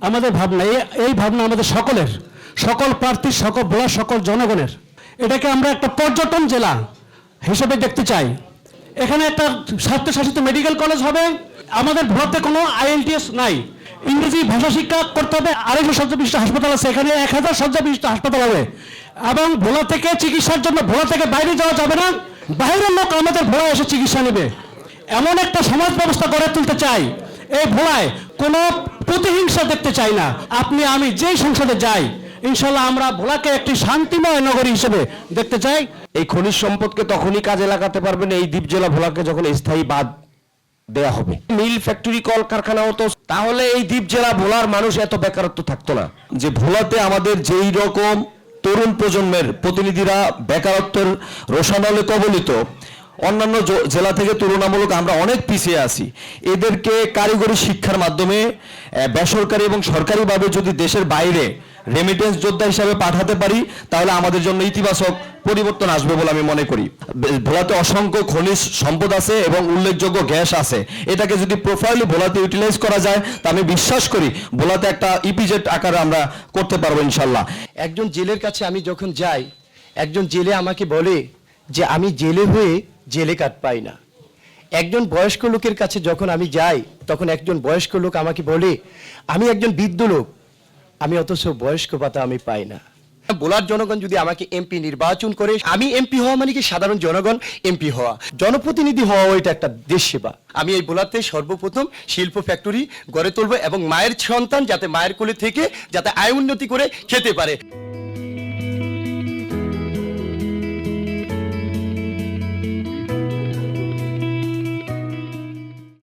আমাদের ভাবনা, এই ভাবনা আমাদের সকলের, সকল প্রার্থীর, সকল ভোলার সকল জনগণের। এটাকে আমরা একটা পর্যটন জেলা হিসেবে দেখতে চাই। এখানে একটা স্বায়ত্তশাসিত মেডিকেল কলেজ হবে। আমাদের ভোলাতে কোনো IELTS নাই, ইংরেজি ভাষা শিক্ষা করতে হবে। 250 শয্যা বিশিষ্ট হাসপাতাল আছে, এখানে 1000 শয্যা বিশিষ্ট হাসপাতাল হবে। এবং ভোলা থেকে চিকিৎসার জন্য ভোলা থেকে বাইরে যাওয়া যাবে না, বাইরের লোক আমাদের ভোলায় এসে চিকিৎসা নেবে। এমন একটা সমাজ ব্যবস্থা গড়ে তুলতে চাই, এই ভোলায় কোনো প্রতিহিংসা দেখতে চাই না। আপনি আমি যেই সংসদে যাই, ইনশাল্লাহ আমরা ভোলাকে একটি শান্তিময় নগরী হিসেবে দেখতে চাই। এই খনিজ সম্পদকে তখনই কাজে লাগাতে পারবেন এই দ্বীপ জেলা ভোলাকে যখন স্থায়ী বাদ দেয়া হবে। মিল, ফ্যাক্টরি, কলকারখানা হতো, তাহলে এই দ্বীপ জেলা ভোলার মানুষ এত বেকারত্ব থাকতো না। যে ভোলাতে আমাদের যেই রকম তরুণ প্রজন্মের প্রতিনিধিরা বেকারত্বের রোষানলে কবলিত, অন্যান্য জেলা থেকে তুলনামূলক আমরা অনেক পিছিয়ে আছি। এদেরকে কারিগরি শিক্ষার মাধ্যমে বেসরকারি এবং সরকারিভাবে যদি দেশের বাইরে রেমিটেন্স যোদ্ধা হিসাবে পাঠাতে পারি, তাহলে আমাদের জন্য ইতিবাচক পরিবর্তন আসবে বলে আমি মনে করি। ভোলাতে অসংখ্য খনিজ সম্পদ আছে এবং উল্লেখযোগ্য গ্যাস আছে। এটাকে যদি প্রোফাইলি ভোলাতে ইউটিলাইজ করা যায়, তা আমি বিশ্বাস করি ভোলাতে একটা ইপিজেড আকারে আমরা করতে পারবো ইনশাল্লাহ। একজন জেলের কাছে আমি যখন যাই, একজন জেলে আমাকে বলে যে আমি জেলে হয়ে জেলে কাট পাই না। একজন বয়স্ক লোকের কাছে যখন আমি যাই, তখন একজন বয়স্ক লোক আমাকে বলে আমি একজন বৃদ্ধ লোক, আমি অথচ বয়স্ক ভাতা আমি পাই না। ভোলার জনগণ যদি আমাকে এমপি নির্বাচন করে, আমি এমপি হওয়া মানে কি সাধারণ জনগণ এমপি হওয়া, জনপ্রতিনিধি হওয়া, এটা একটা দেশ সেবা। আমি এই ভোলাতে সর্বপ্রথম শিল্প ফ্যাক্টরি গড়ে তুলবো এবং মায়ের সন্তান যাতে মায়ের কোলে থেকে যাতে আয় উন্নতি করে খেতে পারে।